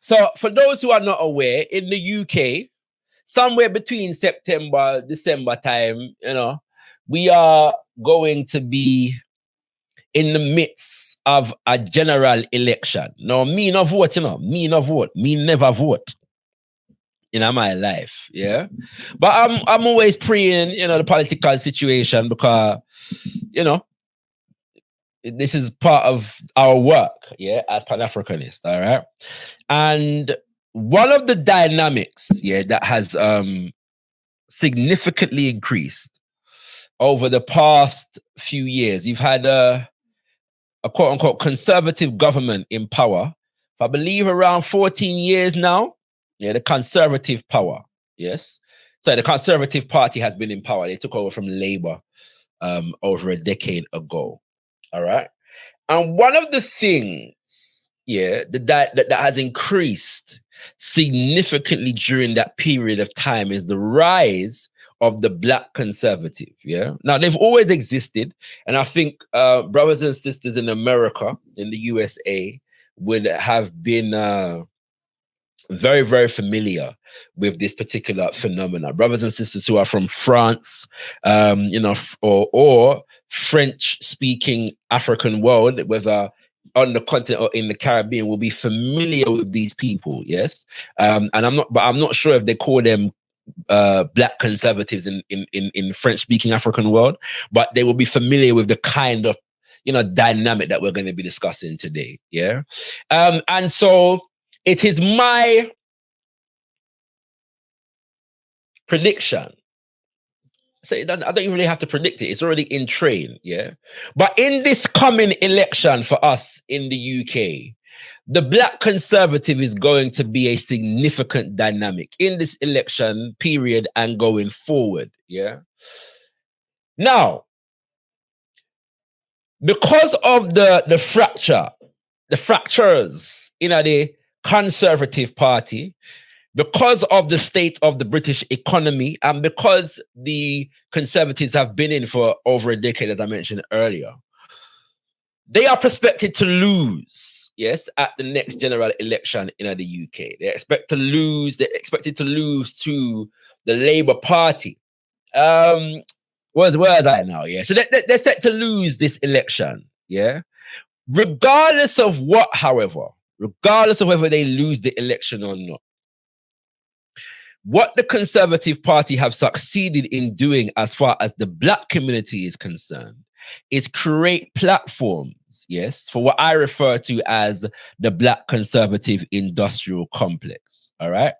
So for those who are not aware, in the UK, somewhere between September, December time, we are going to be in the midst of a general election. No, me no vote, me no vote, me never vote in my life, yeah. But I'm always praying, the political situation, because, this is part of our work, yeah, as Pan-Africanists, all right? And one of the dynamics, yeah, that has significantly increased over the past few years, you've had a quote-unquote conservative government in power for, I believe, around 14 years now. Yeah, the conservative power, yes. So the Conservative Party has been in power. They took over from Labour over a decade ago, all right? And one of the things, yeah, that has increased significantly during that period of time is the rise of the Black conservative, yeah? Now, they've always existed, and I think brothers and sisters in America, in the USA, would have been very, very familiar with this particular phenomena. Brothers and sisters who are from France, or French-speaking African world, whether on the continent or in the Caribbean, will be familiar with these people. Yes, and I'm not sure if they call them Black conservatives in French-speaking African world, but they will be familiar with the kind of dynamic that we're going to be discussing today. Yeah, and so it is my prediction. So I don't even really have to predict it. It's already in train, yeah? But in this coming election for us in the UK, the Black conservative is going to be a significant dynamic in this election period and going forward, yeah? Now, because of the fractures in the Conservative Party, because of the state of the British economy, and because the Conservatives have been in for over a decade, as I mentioned earlier, they are expected to lose, yes, at the next general election in the UK. They're expected to lose to the Labour Party. Where's I now? Yeah, so they're set to lose this election. Yeah, regardless of what, however, regardless of whether they lose the election or not, what the Conservative Party have succeeded in doing as far as the Black community is concerned is create platforms, yes, for what I refer to as the Black conservative industrial complex, all right?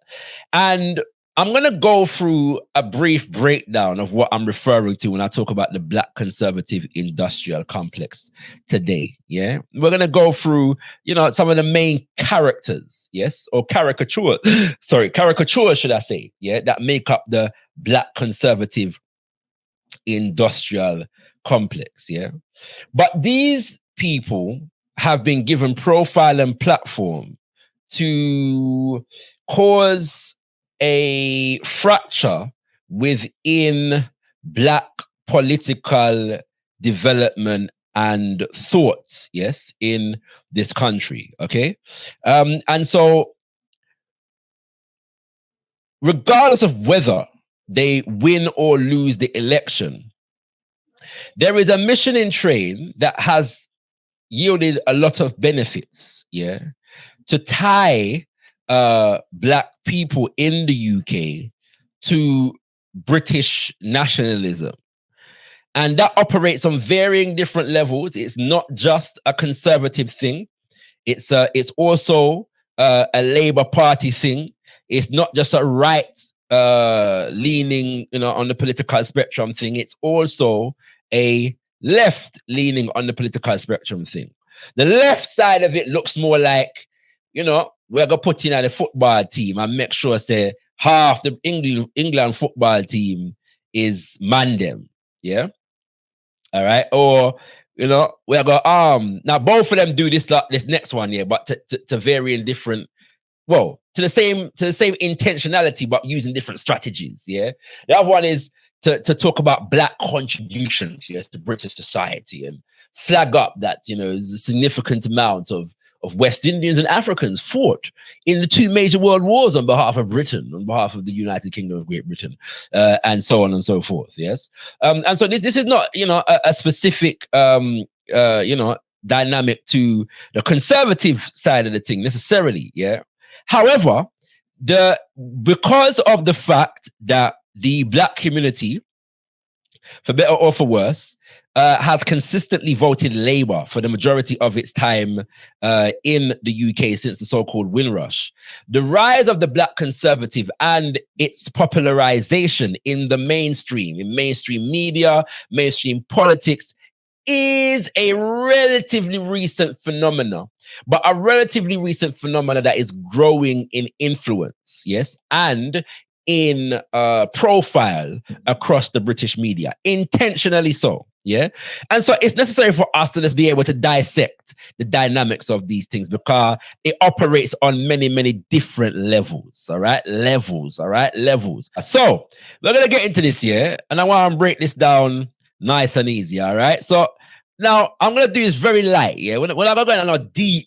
And I'm going to go through a brief breakdown of what I'm referring to when I talk about the Black conservative industrial complex today, yeah? We're going to go through, some of the main characters, yes? Or caricatures, caricatures, should I say, yeah? That make up the Black conservative industrial complex, yeah? But these people have been given profile and platform to cause a fracture within Black political development and thoughts, yes, in this country, okay? And so, regardless of whether they win or lose the election, there is a mission in train that has yielded a lot of benefits, yeah, to tie Black people in the UK to British nationalism. And that operates on varying different levels. It's not just a conservative thing. It's also a Labour Party thing. It's not just a right leaning, on the political spectrum thing. It's also a left leaning on the political spectrum thing. The left side of it looks more like, we're gonna put in at the football team and make sure say half the England football team is man them, yeah. All right, or we're gonna now both of them do this next one, yeah, but to varying different, well, to the same intentionality, but using different strategies, yeah. The other one is to talk about Black contributions, yes, to British society and flag up that there's a significant amount of of West Indians and Africans fought in the two major world wars on behalf of Britain, on behalf of the United Kingdom of Great Britain, and so on and so forth. Yes, and so this is not, you know, a specific you know, dynamic to the conservative side of the thing necessarily. Yeah. However, because of the fact that the Black community, for better or for worse, has consistently voted Labour for the majority of its time in the UK since the so-called Windrush. The rise of the Black conservative and its popularization in the mainstream, in mainstream media, mainstream politics, is a relatively recent phenomena, but a relatively recent phenomena that is growing in influence, yes, and in profile across the British media, intentionally so. Yeah. And so it's necessary for us to just be able to dissect the dynamics of these things, because it operates on many, many different levels. All right. Levels. All right. Levels. So we're going to get into this here, and I want to break this down nice and easy. All right. So now I'm going to do this very light. Yeah. We're not going to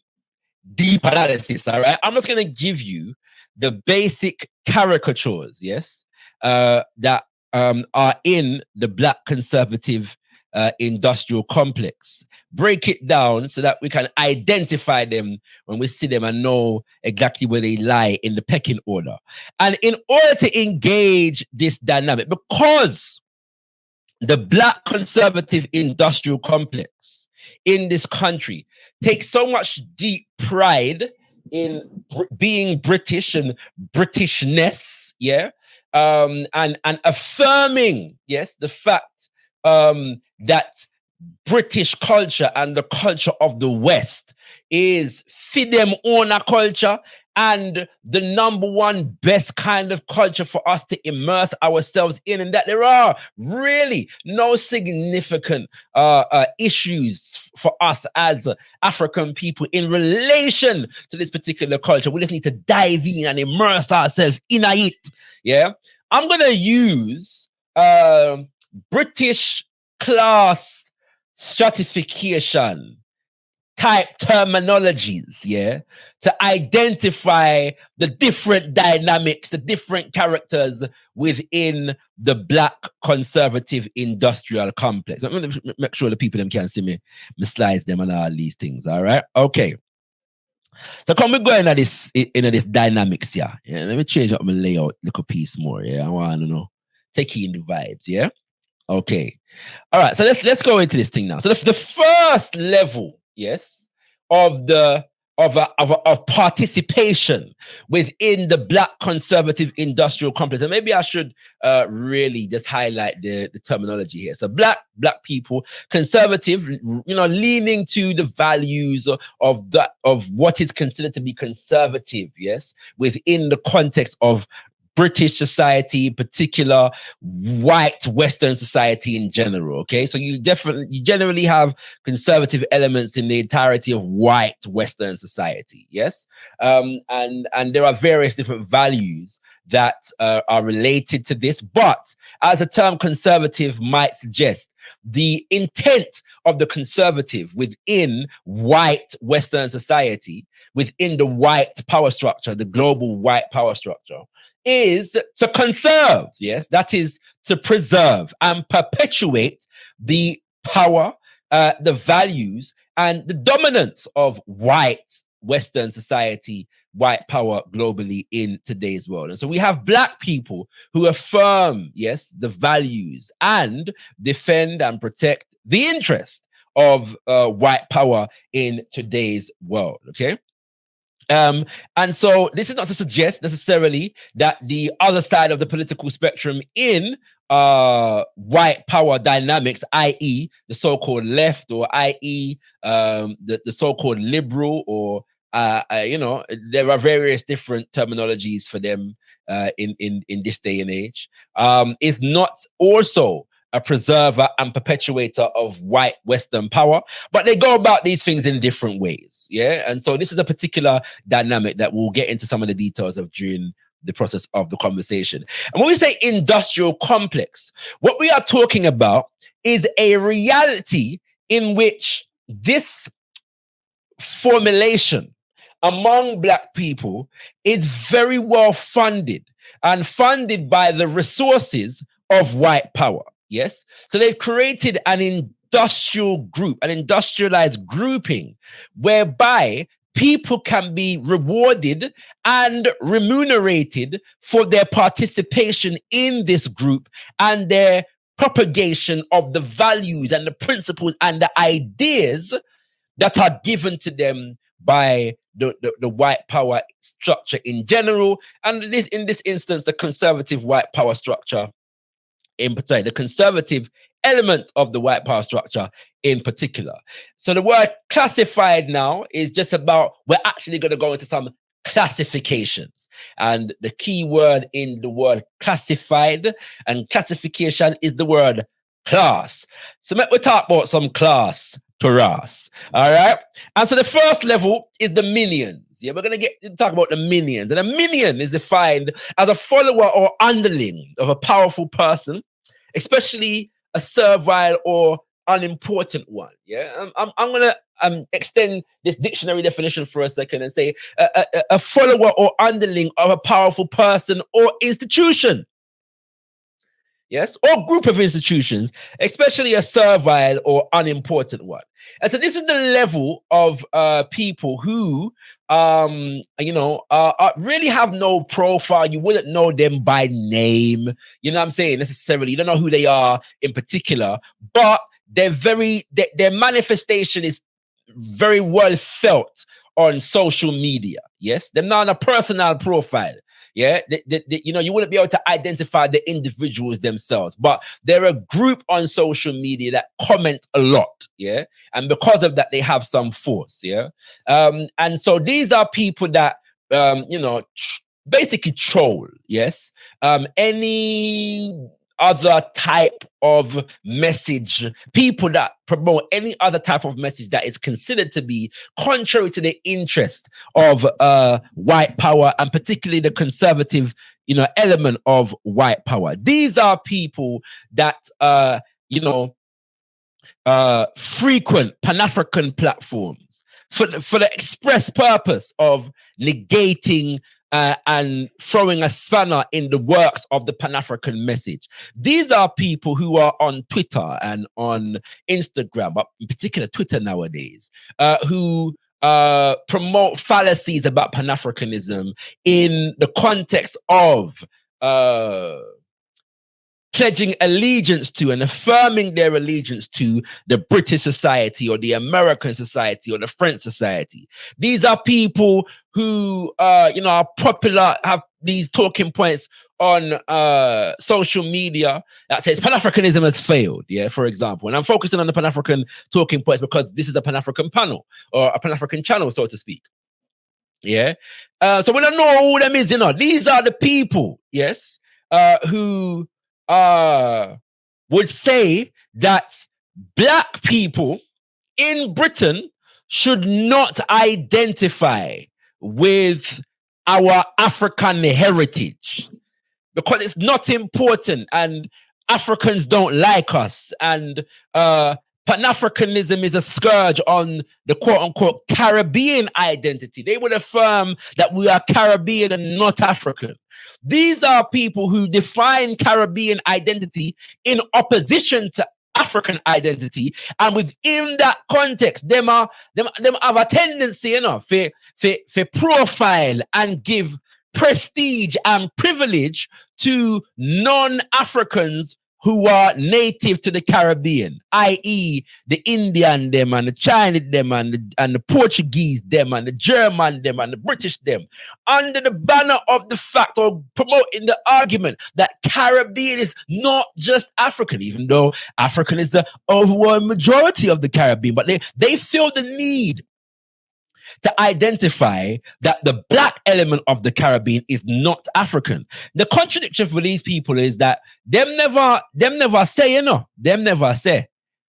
deep analysis. All right. I'm just going to give you the basic caricatures, yes, that are in the Black conservative industrial complex. Break it down so that we can identify them when we see them and know exactly where they lie in the pecking order. And in order to engage this dynamic, because the Black conservative industrial complex in this country takes so much deep pride in being British and Britishness, yeah, and affirming, yes, the fact that British culture and the culture of the West is for them own a culture and the number one best kind of culture for us to immerse ourselves in, and that there are really no significant issues for us as African people in relation to this particular culture. We just need to dive in and immerse ourselves in it. Yeah, I'm gonna use British class stratification type terminologies, yeah, to identify the different dynamics, the different characters within the Black conservative industrial complex. I'm going to make sure the people them can see me slides them and all these things. All right, okay. So come we go into this dynamics, yeah. Yeah, let me change up my layout a little piece more. Yeah, I want to know, take in the vibes, yeah. Okay. All right. So let's go into this thing now. So the first level, yes, of participation within the Black conservative industrial complex. And maybe I should really just highlight the terminology here. So black people, conservative, you know, leaning to the values of what is considered to be conservative, yes, within the context of British society, in particular, white Western society in general. Okay, so you generally have conservative elements in the entirety of white Western society. Yes, and there are various different values that are related to this. But as the term conservative might suggest, the intent of the conservative within white Western society, within the white power structure, the global white power structure, is to conserve, yes, that is to preserve and perpetuate the power, the values, and the dominance of white Western society, white power globally in today's world. And so we have Black people who affirm, yes, the values and defend and protect the interest of white power in today's world, okay? And so this is not to suggest necessarily that the other side of the political spectrum in white power dynamics, i.e. the so-called left, or i.e. the so-called liberal, or you know, there are various different terminologies for them in this day and age, is not also a preserver and perpetuator of white Western power, but they go about these things in different ways. Yeah. And so this is a particular dynamic that we'll get into some of the details of during the process of the conversation. And when we say industrial complex, what we are talking about is a reality in which this formulation among Black people is very well funded and funded by the resources of white power. Yes. So they've created an industrial group, an industrialized grouping whereby people can be rewarded and remunerated for their participation in this group and their propagation of the values and the principles and the ideas that are given to them by the white power structure in general, and in this instance, the conservative white power structure in particular, the conservative element of the white power structure in particular. So the word classified now is just about, we're actually going to go into some classifications. And the key word in the word classified and classification is the word class. So we'll talk about some class to us. All right. And so the first level is the minions. Yeah, we're going to talk about the minions. And a minion is defined as a follower or underling of a powerful person, especially a servile or unimportant one. Yeah, I'm going to extend this dictionary definition for a second and say a follower or underling of a powerful person or institution. Yes, or group of institutions, especially a servile or unimportant one. And so this is the level of people who, really have no profile. You wouldn't know them by name. You know what I'm saying? Necessarily, you don't know who they are in particular, but their manifestation is very well felt on social media. Yes, they're not a personal profile. Yeah, you wouldn't be able to identify the individuals themselves, but they're a group on social media that comment a lot. Yeah, and because of that, they have some force. Yeah, and so these are people that basically troll. Yes, any other type of message, people that promote any other type of message that is considered to be contrary to the interest of white power, and particularly the conservative element of white power. These are people that frequent Pan-African platforms for the express purpose of negating and throwing a spanner in the works of the Pan-African message. These are people who are on Twitter and on Instagram, but in particular Twitter nowadays, who promote fallacies about Pan-Africanism in the context of pledging allegiance to and affirming their allegiance to the British society or the American society or the French society. These are people who, are popular, have these talking points on social media that says Pan-Africanism has failed, yeah, for example. And I'm focusing on the Pan-African talking points because this is a Pan-African panel or a Pan-African channel, so to speak. Yeah. So we don't know who them is, these are the people, yes, who would say that Black people in Britain should not identify with our African heritage because it's not important and Africans don't like us, and Pan-Africanism is a scourge on the quote-unquote Caribbean identity. They would affirm that we are Caribbean and not African. These are people who define Caribbean identity in opposition to African identity, and within that context, them have a tendency, for profile and give prestige and privilege to non-Africans who are native to the Caribbean, i.e. the Indian them and the Chinese them and the Portuguese them and the German them and the British them, under the banner of the fact or promoting the argument that Caribbean is not just African, even though African is the overwhelming majority of the Caribbean, but they feel the need to identify that the Black element of the Caribbean is not African. The contradiction for these people is that them never say, them never say.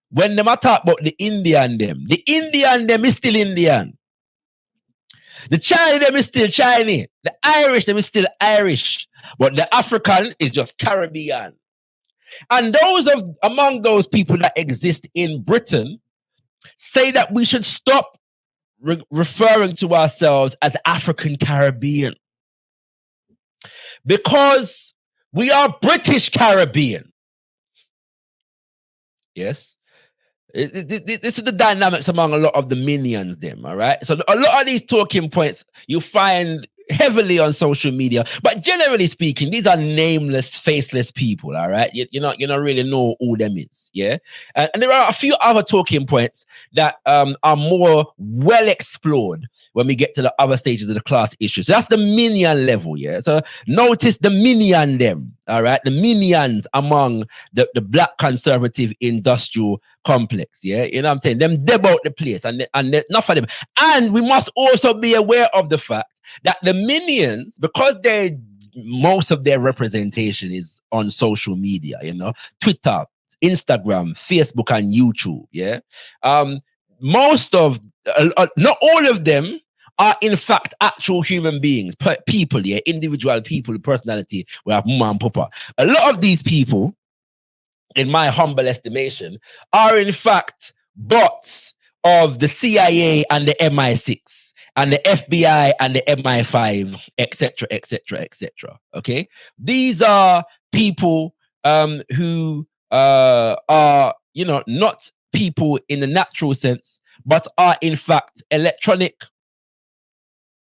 When them talk about the Indian them is still Indian. The Chinese them is still Chinese. The Irish them is still Irish. But the African is just Caribbean. And among those people that exist in Britain say that we should stop referring to ourselves as African Caribbean because we are British Caribbean. Yes. This is the dynamics among a lot of the minions, them. All right. So a lot of these talking points you find heavily on social media, but generally speaking, these are nameless, faceless people. All right. You not really know who them is. Yeah. And there are a few other talking points that are more well explored when we get to the other stages of the class issue. So that's the minion level. Yeah. So notice the minion them. All right. The minions among the black conservative industrial complex. Yeah. You know what I'm saying? Them deb out the place and enough of them. And we must also be aware of the fact that the minions, because most of their representation is on social media, Twitter, Instagram, Facebook, and YouTube. Yeah. Most of, not all of them are in fact actual human beings, people, yeah, individual people, personality, we have mama and papa. A lot of these people, in my humble estimation, are in fact bots of the CIA and the MI6 and the FBI and the MI5, etc., etc., etc. Okay, these are people who are, not people in the natural sense, but are in fact electronic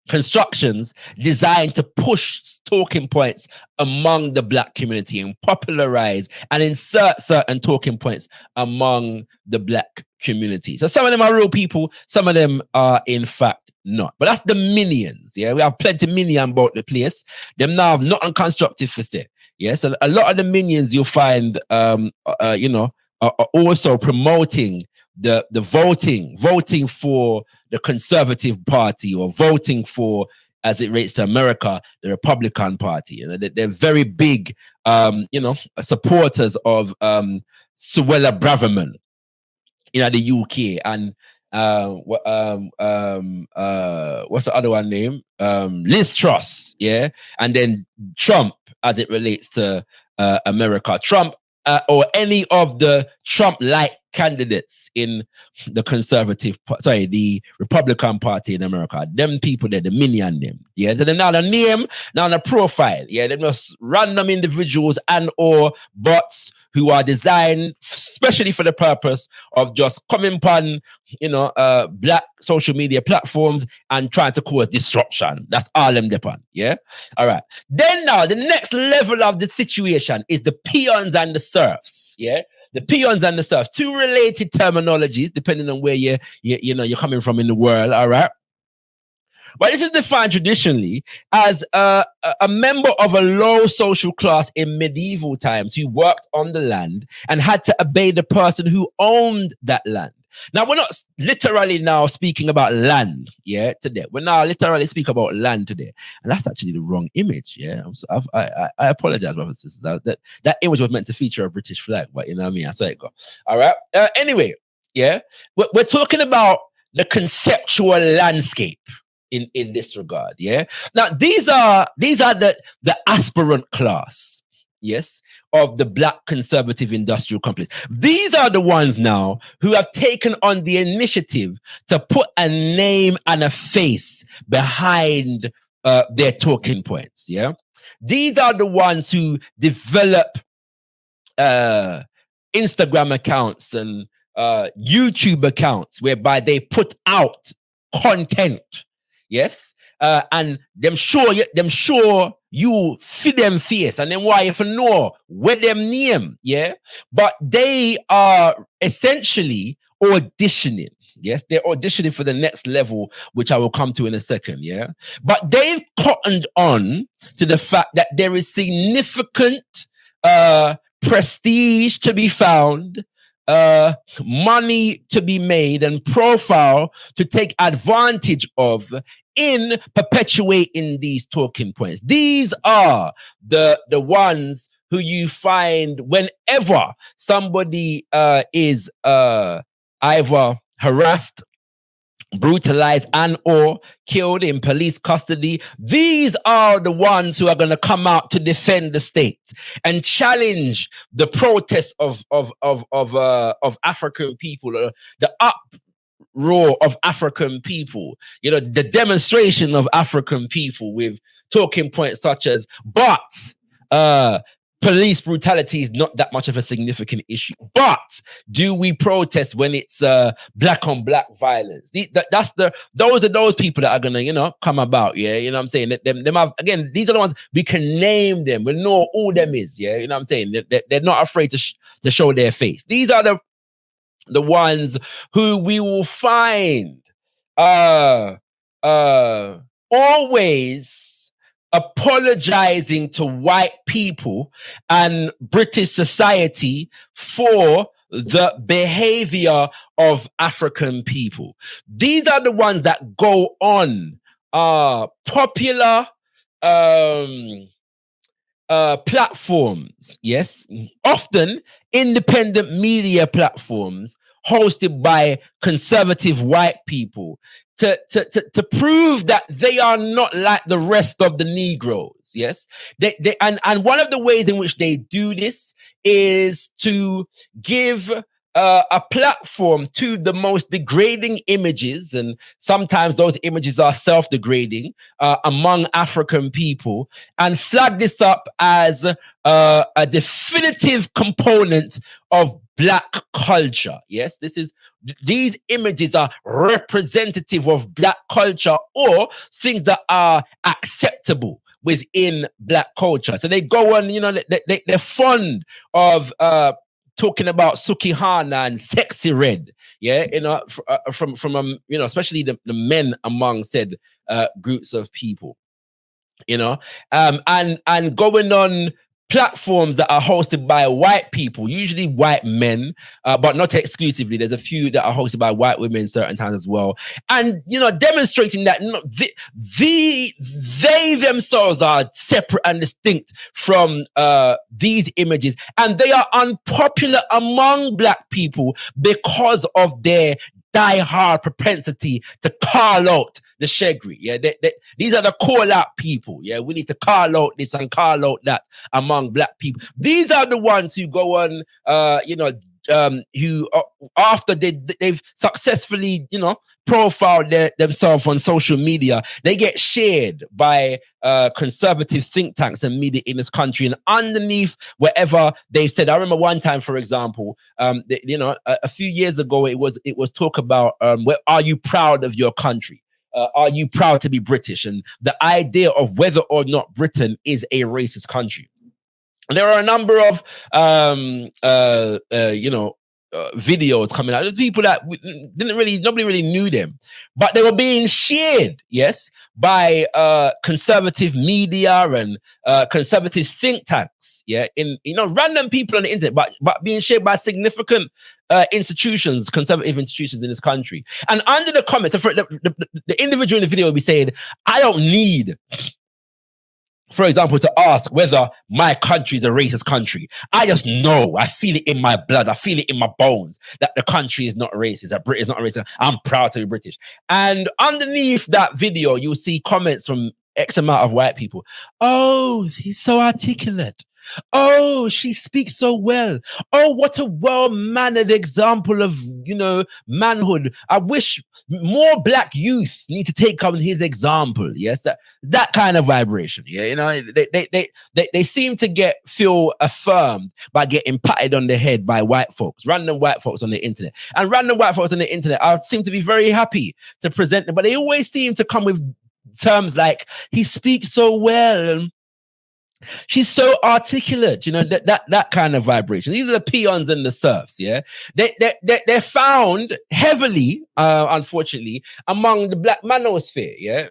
constructions designed to push talking points among the black community and popularize and insert certain talking points among the black community. So some of them are real people, some of them are in fact not. But that's the minions. Yeah, we have plenty of minion about the place. Them now have not unconstructive for say. Yeah, so a lot of the minions you'll find are also promoting the voting for the Conservative Party, or voting for, as it relates to America, the Republican Party. They're very big, supporters of Suella Braverman in the UK, and what's the other one name? Liz Truss, yeah, and then Trump, as it relates to America. Trump or any of the Trump-like candidates in the the Republican Party in America. Them people there, the minion them. Yeah, so then now the name, now the profile. Yeah, they're just random individuals and or bots who are designed especially for the purpose of just coming upon, black social media platforms and trying to cause disruption. That's all them depend. Yeah. All right. Then now the next level of the situation is the peons and the serfs. Yeah. The peons and the serfs, two related terminologies depending on where you're coming from in the world. All right. But this is defined traditionally as a member of a low social class in medieval times who worked on the land and had to obey the person who owned that land. Now, we're not literally now speaking about land, yeah, today. We're now literally speaking about land today. And that's actually the wrong image, yeah. I apologize, brothers and sisters. That image was meant to feature a British flag, but you know what I mean? I saw it go. All right. Anyway, yeah, we're talking about the conceptual landscape in this regard, yeah. Now these are the aspirant class, yes, of the black conservative industrial complex. These are the ones now who have taken on the initiative to put a name and a face behind their talking points, yeah. These are the ones who develop Instagram accounts and YouTube accounts whereby they put out content. Yes, and them sure you feed them face, and then why if you know where them name, yeah. But they are essentially auditioning. Yes, they're auditioning for the next level, which I will come to in a second. Yeah, but they've cottoned on to the fact that there is significant prestige to be found, money to be made, and profile to take advantage of in perpetuating these talking points. These are the ones who you find whenever somebody is either harassed, brutalized, and or killed in police custody. These are the ones who are going to come out to defend the state and challenge the protests of African people, the roar of African people, you know, the demonstration of African people with talking points such as, but police brutality is not that much of a significant issue. But do we protest when it's black on black violence? Those are those people that are gonna, you know, come about. Yeah, you know what I'm saying? Them have, again, these are the ones we can name them. We know who them is. Yeah, you know what I'm saying? They're not afraid to show their face. These are the ones who we will find uh always apologizing to white people and British society for the behavior of African people. These are the ones that go on popular platforms, yes, often independent media platforms hosted by conservative white people to prove that they are not like the rest of the Negroes. Yes, and one of the ways in which they do this is to give a platform to the most degrading images, and sometimes those images are self-degrading among African people, and flag this up as a definitive component of black culture. Yes, these images are representative of black culture or things that are acceptable within black culture. So they go on, you know, they're fond of talking about Sukihana and Sexy Red, yeah, you know, from you know, especially the men among said groups of people, you know, and going on platforms that are hosted by white people, usually white men, but not exclusively. There's a few that are hosted by white women certain times as well, and you know, demonstrating that they themselves are separate and distinct from these images, and they are unpopular among black people because of their die-hard propensity to call out the shegri. Yeah, these are the call-out people. Yeah, we need to call out this and call out that among black people. These are the ones who go on, you know, who after they've successfully, you know, profiled themselves on social media, they get shared by conservative think tanks and media in this country, and underneath wherever they said. I remember one time, for example, you know, a few years ago, it was talk about where are you proud of your country? Are you proud to be British? And the idea of whether or not Britain is a racist country. There are a number of you know, videos coming out. There's people that nobody really knew them, but they were being shared, yes, by conservative media and conservative think tanks, yeah, in, you know, random people on the internet, but being shared by significant institutions, conservative institutions in this country. And under the comments, so for the individual in the video will be saying, I don't need, for example, to ask whether my country is a racist country. I just know, I feel it in my blood, I feel it in my bones that the country is not racist, that Britain is not racist. I'm proud to be British. And underneath that video, you'll see comments from X amount of white people. Oh, he's so articulate. Oh, she speaks so well. Oh, what a well-mannered example of, you know, manhood. I wish more black youth need to take on his example. Yes, that kind of vibration. Yeah, you know, they seem to feel affirmed by getting patted on the head by white folks, random white folks on the internet. And random white folks on the internet seem to be very happy to present them, but they always seem to come with terms like, he speaks so well, she's so articulate, you know, that kind of vibration. These are the peons and the serfs, yeah. They're found heavily, unfortunately, among the black manosphere, yeah.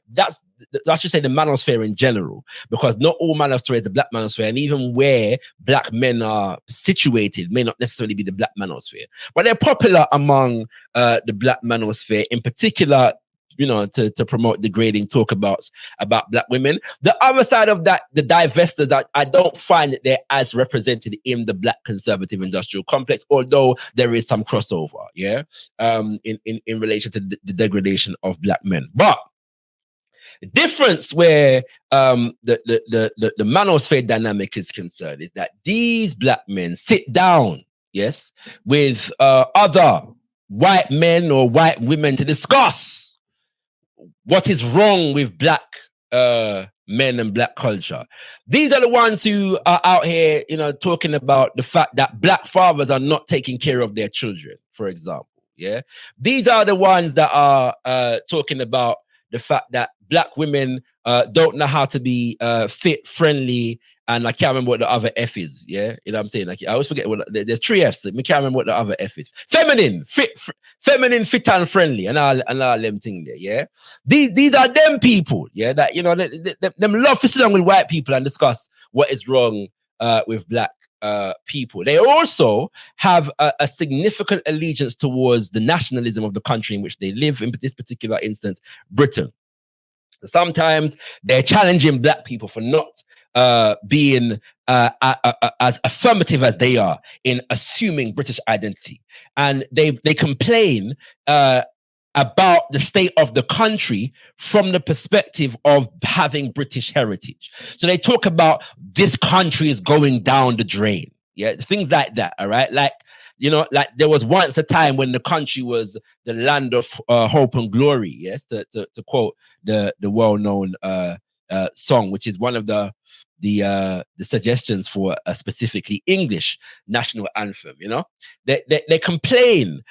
I should say the manosphere in general, because not all manosphere is the black manosphere, and even where black men are situated may not necessarily be the black manosphere, but they're popular among the black manosphere, in particular, you know, to promote degrading talk about black women. The other side of that, the divestors, I don't find that they're as represented in the black conservative industrial complex, although there is some crossover, yeah, in relation to the degradation of black men. But the difference where the manosphere dynamic is concerned is that these black men sit down, yes, with other white men or white women to discuss what is wrong with black men and black culture. These are the ones who are out here, talking about the fact that black fathers are not taking care of their children, for example. Yeah, these are the ones that are talking about the fact that black women don't know how to be fit, friendly, and I can't remember what the other F is. Yeah, you know what I'm saying? Like I always forget what there's three F's. I can't remember what the other F is. Feminine, fit and friendly, and all them thing there. Yeah, these are them people. Yeah, that them love to sit down with white people and discuss what is wrong with black people. They also have a significant allegiance towards the nationalism of the country in which they live. In this particular instance, Britain. Sometimes they're challenging black people for not being as affirmative as they are in assuming British identity, and they complain about the state of the country from the perspective of having British heritage. So they talk about this country is going down the drain. Yeah, things like that. All right, like there was once a time when the country was the land of hope and glory. Yes, to quote the well-known song, which is one of the suggestions for a specifically English national anthem. They complain.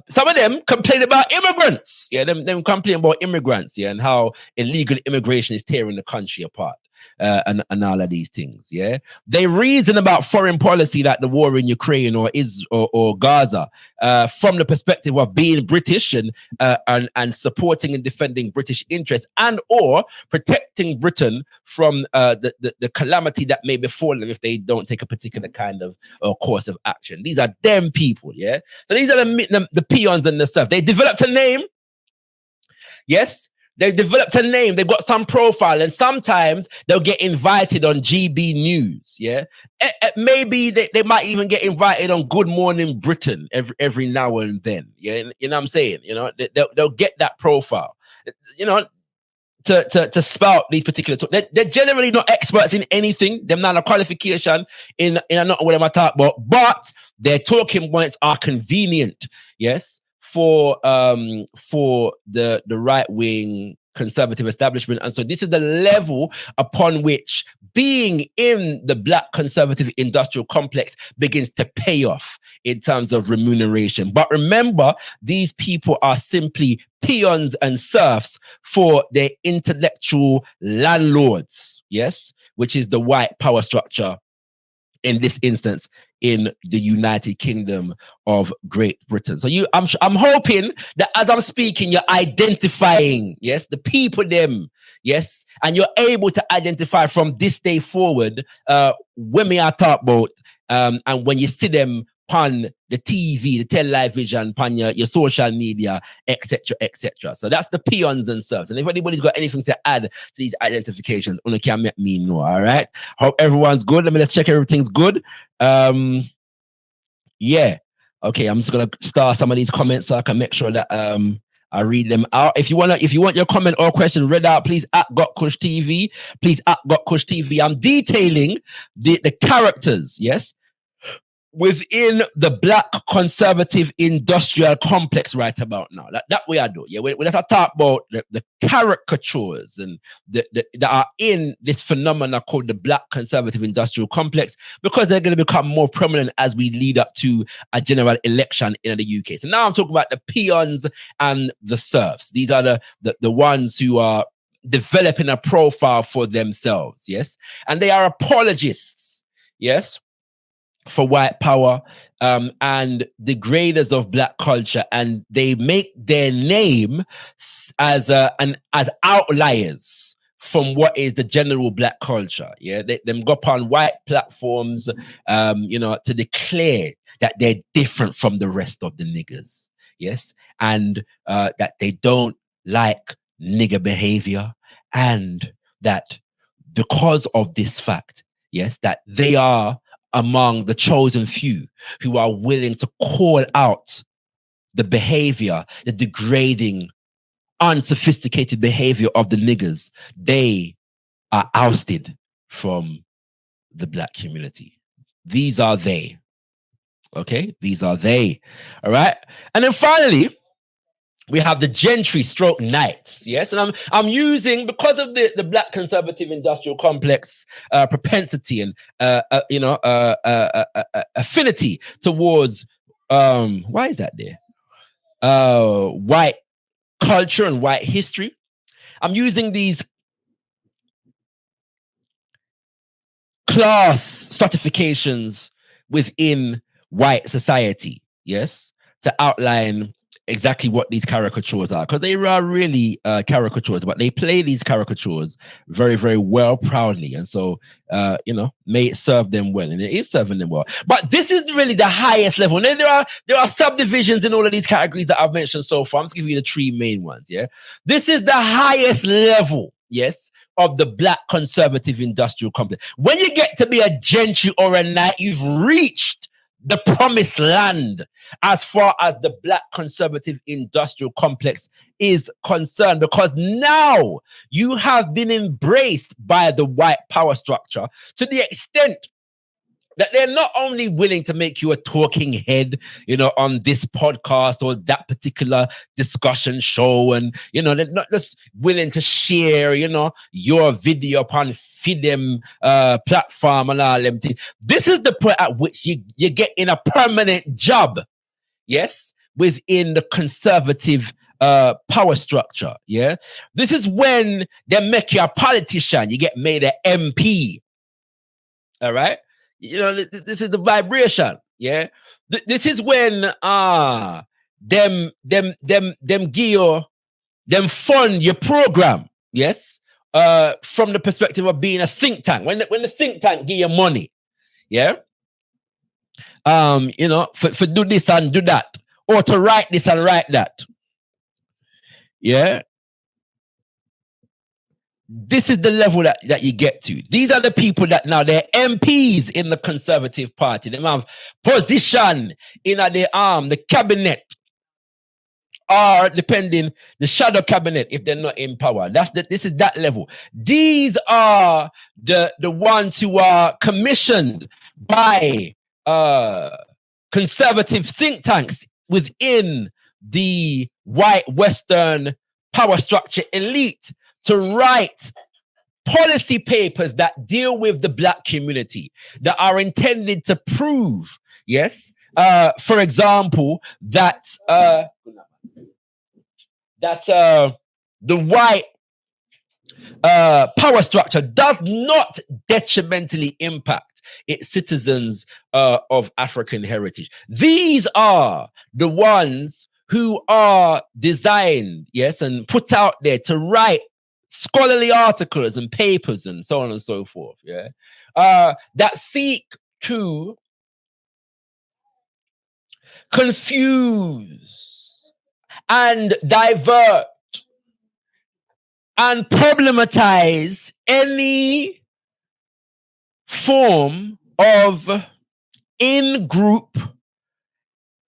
Some of them complain about immigrants. Yeah, them complain about immigrants. Yeah, and how illegal immigration is tearing the country apart. And all of these things. Yeah, they reason about foreign policy like the war in Ukraine or Gaza from the perspective of being British and supporting and defending British interests and or protecting Britain from the calamity that may befall them if they don't take a particular kind of course of action. These are them people. Yeah, so these are the peons and the stuff. They developed a name. Yes. They've developed a name. They've got some profile, and sometimes they'll get invited on GB News. Yeah, maybe they might even get invited on Good Morning Britain every now and then. Yeah, you know what I'm saying. They'll get that profile. To spout these particular they're generally not experts in anything. They're not a qualification in not what I'm talking about, but their talking points are convenient. Yes. For the right wing conservative establishment. And so this is the level upon which being in the black conservative industrial complex begins to pay off in terms of remuneration. But remember, these people are simply peons and serfs for their intellectual landlords, yes, which is the white power structure in this instance in the United Kingdom of Great Britain. So I'm hoping that as I'm speaking, you're identifying, yes, the people them, yes, and you're able to identify from this day forward when we are talk about and when you see them on the TV, the television, on your social media, etc., etc. So that's the peons and serfs. And if anybody's got anything to add to these identifications, only can let me know. All right. Hope everyone's good. Let's check everything's good. Yeah. Okay. I'm just gonna start some of these comments so I can make sure that I read them out. If you want your comment or question read out, please at gotkushTV. Please at gotkushTV. I'm detailing the characters. Yes. Within the black conservative industrial complex right about now. That way I do. Yeah, when I talk about the caricatures and that are in this phenomena called the black conservative industrial complex, because they're going to become more prominent as we lead up to a general election in the UK. So now I'm talking about the peons and the serfs. These are the ones who are developing a profile for themselves. Yes, and they are apologists. Yes, for white power and degraders of black culture, and they make their name as outliers from what is the general black culture. Yeah, them go up on white platforms, to declare that they're different from the rest of the niggers. Yes, and that they don't like nigger behavior, and that because of this fact, yes, that they are among the chosen few who are willing to call out the behavior, the degrading, unsophisticated behavior of the niggers. They are ousted from the black community. These are they. Okay, these are they. All right. And then finally, we have the gentry stroke knights. Yes. And I'm using, because of the black conservative industrial complex propensity and affinity towards why is that there? White culture and white history. I'm using these class stratifications within white society, yes, to outline exactly what these caricatures are, because they are really caricatures, but they play these caricatures very, very well, proudly, and so may it serve them well, and it is serving them well. But this is really the highest level. And then there are subdivisions in all of these categories that I've mentioned so far. I'm just giving you the three main ones. Yeah, this is the highest level. Yes, of the black conservative industrial complex. When you get to be a gentry or a knight, you've reached the promised land as far as the black conservative industrial complex is concerned, because now you have been embraced by the white power structure to the extent that they're not only willing to make you a talking head, on this podcast or that particular discussion show, and they're not just willing to share, your video upon Fidem platform and all them things. This is the point at which you get in a permanent job, yes, within the conservative power structure. Yeah, this is when they make you a politician. You get made an MP. All right. This is the vibration. Yeah. This is when them give you, them fund your program. Yes. From the perspective of being a think tank. When the think tank give you money, yeah. For do this and do that, or to write this and write that. Yeah. This is the level that you get to. These are the people that now they're MPs in the Conservative Party. They have position in the cabinet, or depending the shadow cabinet if they're not in power. This is that level. These are the ones who are commissioned by conservative think tanks within the white Western power structure elite to write policy papers that deal with the black community, that are intended to prove, yes, for example, that the white power structure does not detrimentally impact its citizens of African heritage. These are the ones who are designed, yes, and put out there to write scholarly articles and papers and so on and so forth, yeah, that seek to confuse and divert and problematize any form of in-group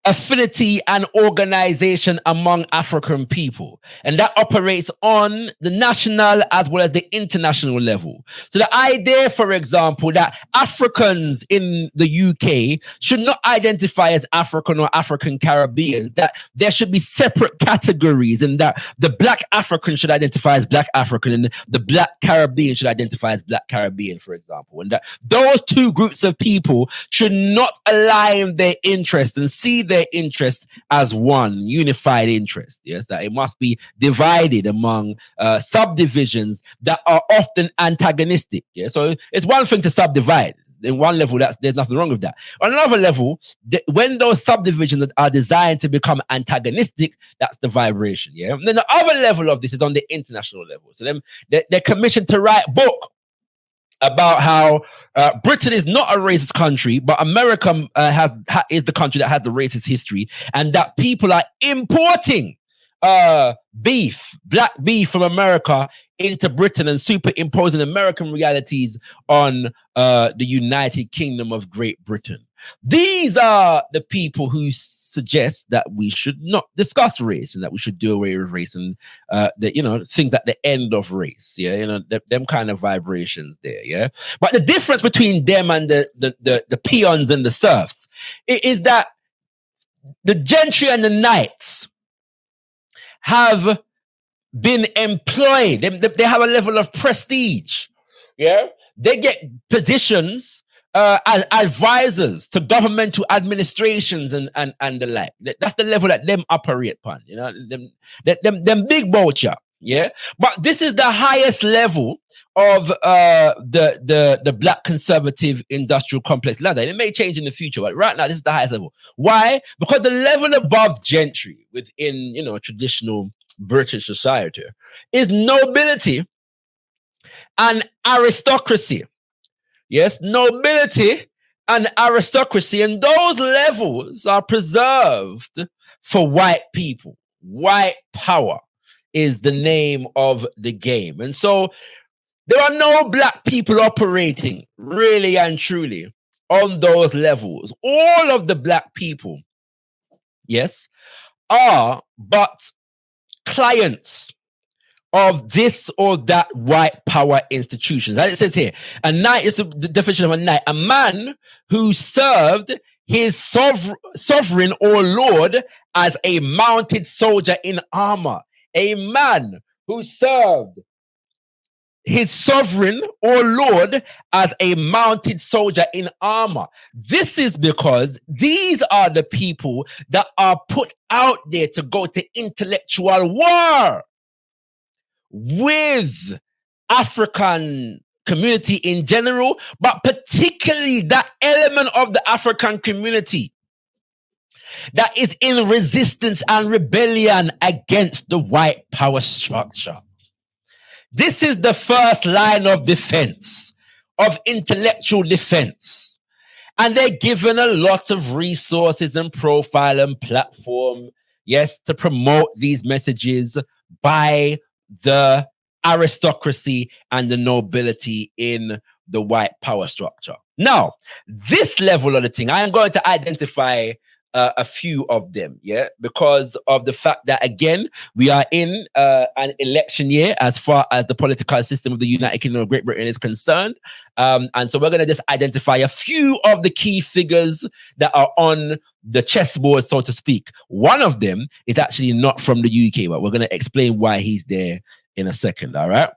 affinity and organization among African people. And that operates on the national as well as the international level. So the idea, for example, that Africans in the UK should not identify as African or African Caribbeans, that there should be separate categories, and that the black African should identify as black African and the black Caribbean should identify as black Caribbean, for example. And that those two groups of people should not align their interests and see their interest as one unified interest. Yes, that it must be divided among subdivisions that are often antagonistic. Yeah, so it's one thing to subdivide. In one level, there's nothing wrong with that. On another level, when those subdivisions are designed to become antagonistic, that's the vibration. Yeah, and then the other level of this is on the international level. So they're commissioned to write a book about how Britain is not a racist country, but America is the country that has the racist history, and that people are importing black beef from America into Britain and superimposing American realities on the United Kingdom of Great Britain. These are the people who suggest that we should not discuss race and that we should do away with race and things at the end of race. Yeah, them kind of vibrations there. Yeah, but the difference between them and the peons and the serfs is that the gentry and the knights have been employed. They have a level of prestige. Yeah, they get positions as advisors to governmental administrations and the like. That's the level that them operate upon. Them big vulture. Yeah, but this is the highest level of the black conservative industrial complex ladder. It may change in the future, but right now this is the highest level. Why? Because the level above gentry within traditional British society is nobility and aristocracy. Yes, nobility and aristocracy, and those levels are preserved for white people. White power is the name of the game. And so there are no black people operating really and truly on those levels. All of the black people, yes, are but clients of this or that white power institutions. As it says here, a knight is the definition of a knight, a man who served his sovereign or lord as a mounted soldier in armor. A man who served his sovereign or lord as a mounted soldier in armor. This is because these are the people that are put out there to go to intellectual war with African community in general, but particularly that element of the African community that is in resistance and rebellion against the white power structure. This is the first line of defense, of intellectual defense. And they're given a lot of resources and profile and platform, yes, to promote these messages by the aristocracy and the nobility in the white power structure. Now, this level of the thing, I am going to identify a few of them, yeah, because of the fact that, again, we are in an election year as far as the political system of the United Kingdom of Great Britain is concerned. And so we're going to just identify a few of the key figures that are on the chessboard, so to speak. One of them is actually not from the UK, but we're going to explain why he's there in a second, all right?